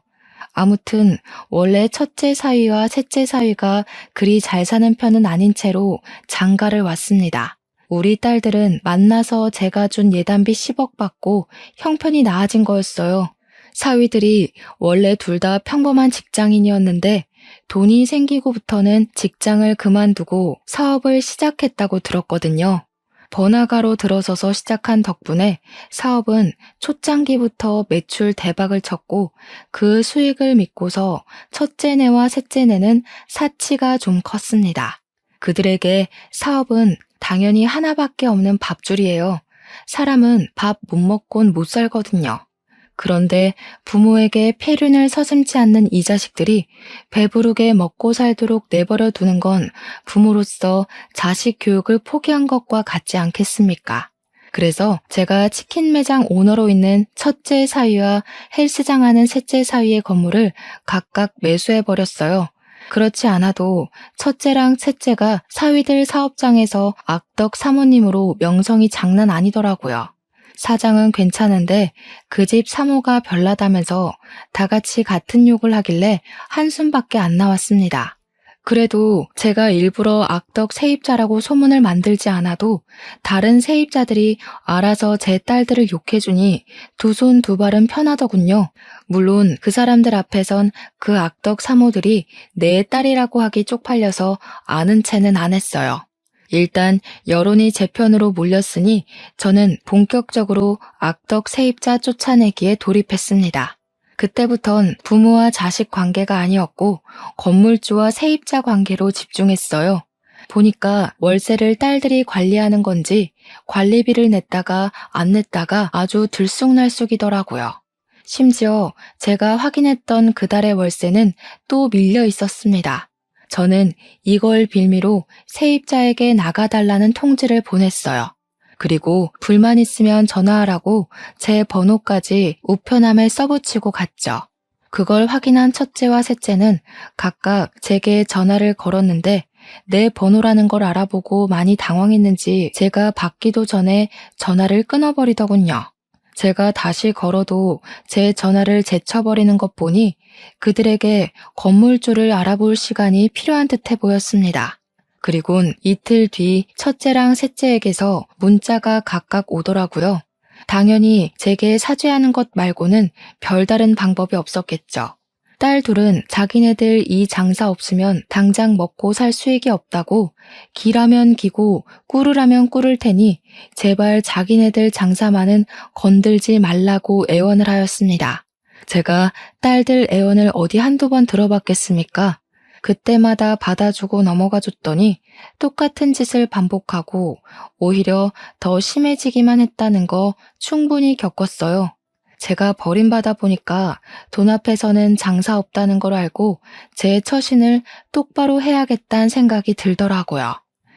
Speaker 1: 아무튼 원래 첫째 사위와 셋째 사위가 그리 잘 사는 편은 아닌 채로 장가를 왔습니다. 우리 딸들은 만나서 제가 준 예단비 10억 받고 형편이 나아진 거였어요. 사위들이 원래 둘 다 평범한 직장인이었는데 돈이 생기고부터는 직장을 그만두고 사업을 시작했다고 들었거든요. 번화가로 들어서서 시작한 덕분에 사업은 초창기부터 매출 대박을 쳤고 그 수익을 믿고서 첫째네와 셋째네는 사치가 좀 컸습니다. 그들에게 사업은 당연히 하나밖에 없는 밥줄이에요. 사람은 밥 못 먹곤 못 살거든요. 그런데 부모에게 폐륜을 서슴지 않는 이 자식들이 배부르게 먹고 살도록 내버려 두는 건 부모로서 자식 교육을 포기한 것과 같지 않겠습니까? 그래서 제가 치킨 매장 오너로 있는 첫째 사위와 헬스장 하는 셋째 사위의 건물을 각각 매수해버렸어요. 그렇지 않아도 첫째랑 셋째가 사위들 사업장에서 악덕 사모님으로 명성이 장난 아니더라고요. 사장은 괜찮은데 그 집 사모가 별나다면서 다 같이 같은 욕을 하길래 한숨밖에 안 나왔습니다. 그래도 제가 일부러 악덕 세입자라고 소문을 만들지 않아도 다른 세입자들이 알아서 제 딸들을 욕해주니 두 손 두 발은 편하더군요. 물론 그 사람들 앞에선 그 악덕 사모들이 내 딸이라고 하기 쪽팔려서 아는 체는 안 했어요. 일단 여론이 제 편으로 몰렸으니 저는 본격적으로 악덕 세입자 쫓아내기에 돌입했습니다. 그때부턴 부모와 자식 관계가 아니었고 건물주와 세입자 관계로 집중했어요. 보니까 월세를 딸들이 관리하는 건지 관리비를 냈다가 안 냈다가 아주 들쑥날쑥이더라고요. 심지어 제가 확인했던 그달의 월세는 또 밀려 있었습니다. 저는 이걸 빌미로 세입자에게 나가달라는 통지를 보냈어요. 그리고 불만 있으면 전화하라고 제 번호까지 우편함에 써붙이고 갔죠. 그걸 확인한 첫째와 셋째는 각각 제게 전화를 걸었는데 내 번호라는 걸 알아보고 많이 당황했는지 제가 받기도 전에 전화를 끊어버리더군요. 제가 다시 걸어도 제 전화를 제쳐버리는 것 보니 그들에게 건물주를 알아볼 시간이 필요한 듯해 보였습니다. 그리곤 이틀 뒤 첫째랑 셋째에게서 문자가 각각 오더라고요. 당연히 제게 사죄하는 것 말고는 별다른 방법이 없었겠죠. 딸 둘은 자기네들 이 장사 없으면 당장 먹고 살 수익이 없다고 기라면 기고 꿀으라면 꿀을 테니 제발 자기네들 장사만은 건들지 말라고 애원을 하였습니다. 제가 딸들 애원을 어디 한두 번 들어봤겠습니까? 그때마다 받아주고 넘어가 줬더니 똑같은 짓을 반복하고 오히려 더 심해지기만 했다는 거 충분히 겪었어요. 제가 버림받아 보니까 돈 앞에서는 장사 없다는 걸 알고 제 처신을 똑바로 해야겠다는 생각이 들더라고요.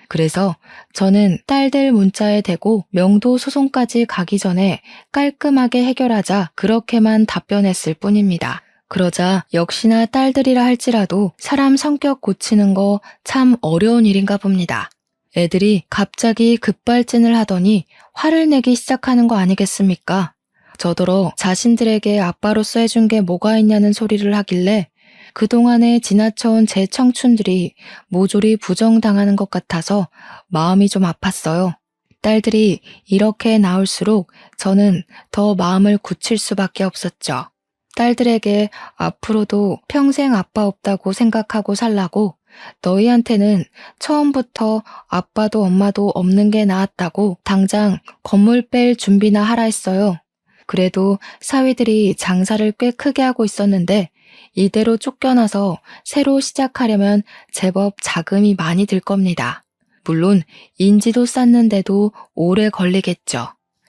Speaker 1: 그래서 저는 딸들 문자에 대고 명도 소송까지 가기 전에 깔끔하게 해결하자 그렇게만 답변했을 뿐입니다. 그러자 역시나 딸들이라 할지라도 사람 성격 고치는 거 참 어려운 일인가 봅니다. 애들이 갑자기 급발진을 하더니 화를 내기 시작하는 거 아니겠습니까? 저더러 자신들에게 아빠로서 해준 게 뭐가 있냐는 소리를 하길래 그동안에 지나쳐온 제 청춘들이 모조리 부정당하는 것 같아서 마음이 좀 아팠어요. 딸들이 이렇게 나올수록 저는 더 마음을 굳힐 수밖에 없었죠. 딸들에게 앞으로도 평생 아빠 없다고 생각하고 살라고 너희한테는 처음부터 아빠도 엄마도 없는 게 나았다고 당장 건물 뺄 준비나 하라 했어요. 그래도 사위들이 장사를 꽤 크게 하고 있었는데 이대로 쫓겨나서 새로 시작하려면 제법 자금이 많이 들 겁니다. 물론 인지도 쌓는데도 오래 걸리겠죠.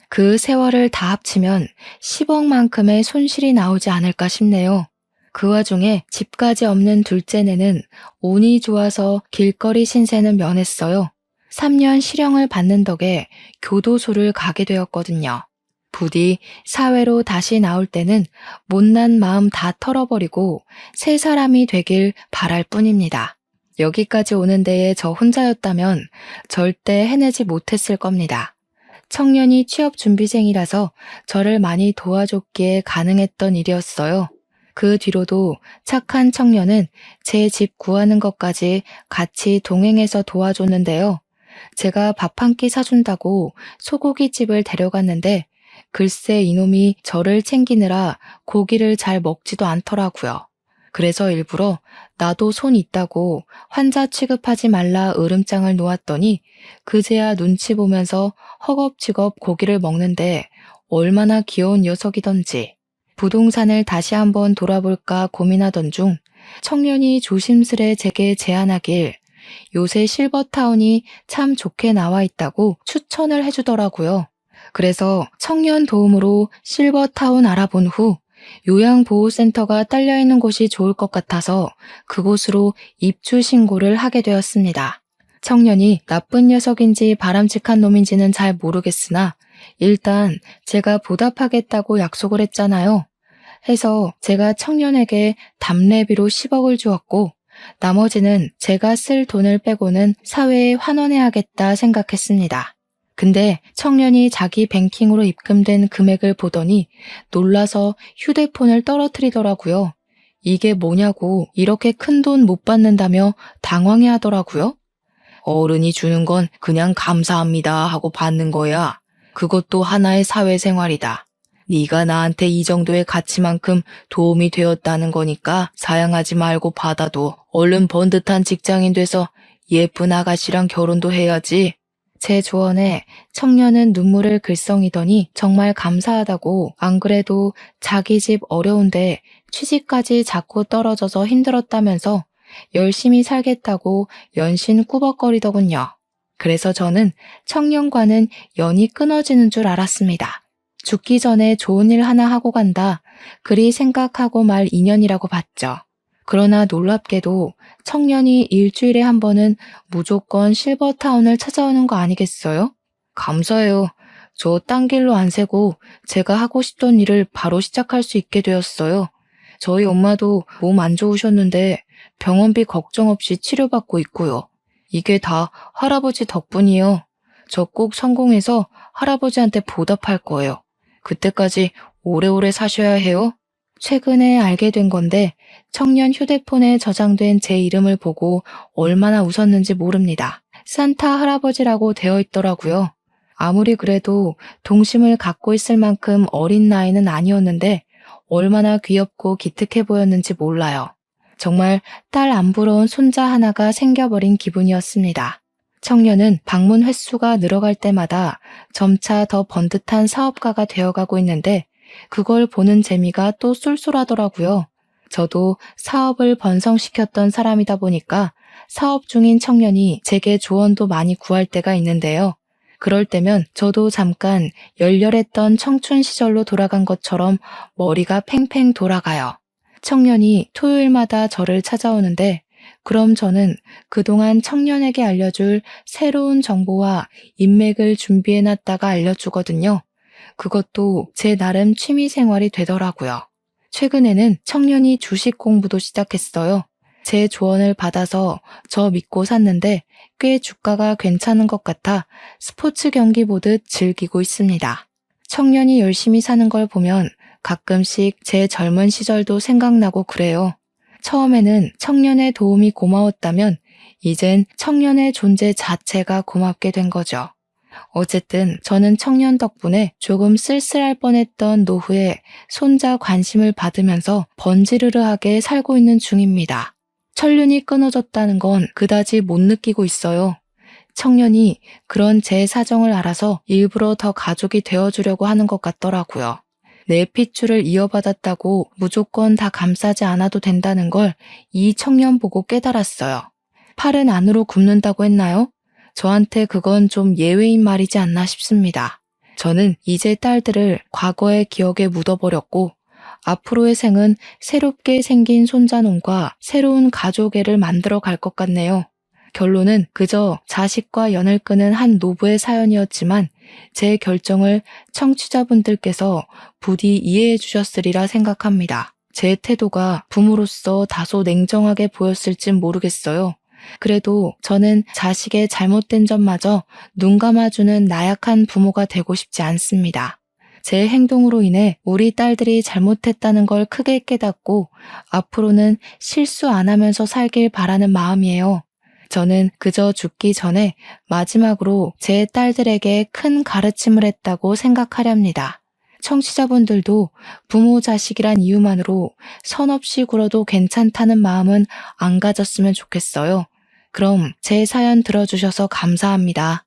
Speaker 1: 그 세월을 다 합치면 10억만큼의 손실이 나오지 않을까 싶네요. 그 와중에 집까지 없는 둘째네는 운이 좋아서 길거리 신세는 면했어요. 3년 실형을 받는 덕에 교도소를 가게 되었거든요. 부디 사회로 다시 나올 때는 못난 마음 다 털어버리고 새 사람이 되길 바랄 뿐입니다. 여기까지 오는 데에 저 혼자였다면 절대 해내지 못했을 겁니다. 청년이 취업준비생이라서 저를 많이 도와줬기에 가능했던 일이었어요. 그 뒤로도 착한 청년은 제 집 구하는 것까지 같이 동행해서 도와줬는데요. 제가 밥 한 끼 사준다고 소고기집을 데려갔는데 글쎄 이놈이 저를 챙기느라 고기를 잘 먹지도 않더라고요. 그래서 일부러 나도 손 있다고 환자 취급하지 말라 으름장을 놓았더니 그제야 눈치 보면서 허겁지겁 고기를 먹는데 얼마나 귀여운 녀석이던지. 부동산을 다시 한번 돌아볼까 고민하던 중 청년이 조심스레 제게 제안하길 요새 실버타운이 참 좋게 나와 있다고 추천을 해주더라고요. 그래서 청년 도움으로 실버타운 알아본 후 요양보호센터가 딸려있는 곳이 좋을 것 같아서 그곳으로 입주 신고를 하게 되었습니다. 청년이 나쁜 녀석인지 바람직한 놈인지는 잘 모르겠으나 일단 제가 보답하겠다고 약속을 했잖아요. 해서 제가 청년에게 답례비로 10억을 주었고 나머지는 제가 쓸 돈을 빼고는 사회에 환원해야겠다 생각했습니다. 근데 청년이 자기 뱅킹으로 입금된 금액을 보더니 놀라서 휴대폰을 떨어뜨리더라고요. 이게 뭐냐고 이렇게 큰 돈 못 받는다며 당황해 하더라고요. 어른이 주는 건 그냥 감사합니다 하고 받는 거야. 그것도 하나의 사회생활이다. 네가 나한테 이 정도의 가치만큼 도움이 되었다는 거니까 사양하지 말고 받아도 얼른 번듯한 직장인 돼서 예쁜 아가씨랑 결혼도 해야지. 제 조언에 청년은 눈물을 글썽이더니 정말 감사하다고 안 그래도 자기 집 어려운데 취직까지 자꾸 떨어져서 힘들었다면서 열심히 살겠다고 연신 꾸벅거리더군요. 그래서 저는 청년과는 연이 끊어지는 줄 알았습니다. 죽기 전에 좋은 일 하나 하고 간다. 그리 생각하고 말 인연이라고 봤죠. 그러나 놀랍게도 청년이 일주일에 한 번은 무조건 실버타운을 찾아오는 거 아니겠어요? 감사해요. 저 딴 길로 안 새고 제가 하고 싶던 일을 바로 시작할 수 있게 되었어요. 저희 엄마도 몸 안 좋으셨는데 병원비 걱정 없이 치료받고 있고요. 이게 다 할아버지 덕분이에요. 저 꼭 성공해서 할아버지한테 보답할 거예요. 그때까지 오래오래 사셔야 해요. 최근에 알게 된 건데 청년 휴대폰에 저장된 제 이름을 보고 얼마나 웃었는지 모릅니다. 산타 할아버지라고 되어 있더라고요. 아무리 그래도 동심을 갖고 있을 만큼 어린 나이는 아니었는데 얼마나 귀엽고 기특해 보였는지 몰라요. 정말 딸 안 부러운 손자 하나가 생겨버린 기분이었습니다. 청년은 방문 횟수가 늘어갈 때마다 점차 더 번듯한 사업가가 되어가고 있는데 그걸 보는 재미가 또 쏠쏠하더라고요. 저도 사업을 번성시켰던 사람이다 보니까 사업 중인 청년이 제게 조언도 많이 구할 때가 있는데요. 그럴 때면 저도 잠깐 열렬했던 청춘 시절로 돌아간 것처럼 머리가 팽팽 돌아가요. 청년이 토요일마다 저를 찾아오는데 그럼 저는 그동안 청년에게 알려줄 새로운 정보와 인맥을 준비해놨다가 알려주거든요. 그것도 제 나름 취미 생활이 되더라고요. 최근에는 청년이 주식 공부도 시작했어요. 제 조언을 받아서 저 믿고 샀는데 꽤 주가가 괜찮은 것 같아 스포츠 경기 보듯 즐기고 있습니다. 청년이 열심히 사는 걸 보면 가끔씩 제 젊은 시절도 생각나고 그래요. 처음에는 청년의 도움이 고마웠다면 이젠 청년의 존재 자체가 고맙게 된 거죠. 어쨌든 저는 청년 덕분에 조금 쓸쓸할 뻔했던 노후에 손자 관심을 받으면서 번지르르하게 살고 있는 중입니다. 천륜이 끊어졌다는 건 그다지 못 느끼고 있어요. 청년이 그런 제 사정을 알아서 일부러 더 가족이 되어주려고 하는 것 같더라고요. 내 핏줄을 이어받았다고 무조건 다 감싸지 않아도 된다는 걸 이 청년 보고 깨달았어요. 팔은 안으로 굽는다고 했나요? 저한테 그건 좀 예외인 말이지 않나 싶습니다. 저는 이제 딸들을 과거의 기억에 묻어버렸고 앞으로의 생은 새롭게 생긴 손자놈과 새로운 가족애를 만들어 갈 것 같네요. 결론은 그저 자식과 연을 끄는 한 노부의 사연이었지만 제 결정을 청취자분들께서 부디 이해해 주셨으리라 생각합니다. 제 태도가 부모로서 다소 냉정하게 보였을진 모르겠어요. 그래도 저는 자식의 잘못된 점마저 눈 감아주는 나약한 부모가 되고 싶지 않습니다. 제 행동으로 인해 우리 딸들이 잘못했다는 걸 크게 깨닫고 앞으로는 실수 안 하면서 살길 바라는 마음이에요. 저는 그저 죽기 전에 마지막으로 제 딸들에게 큰 가르침을 했다고 생각하렵니다. 청취자분들도 부모 자식이란 이유만으로 선 없이 굴어도 괜찮다는 마음은 안 가졌으면 좋겠어요. 그럼 제 사연 들어주셔서 감사합니다.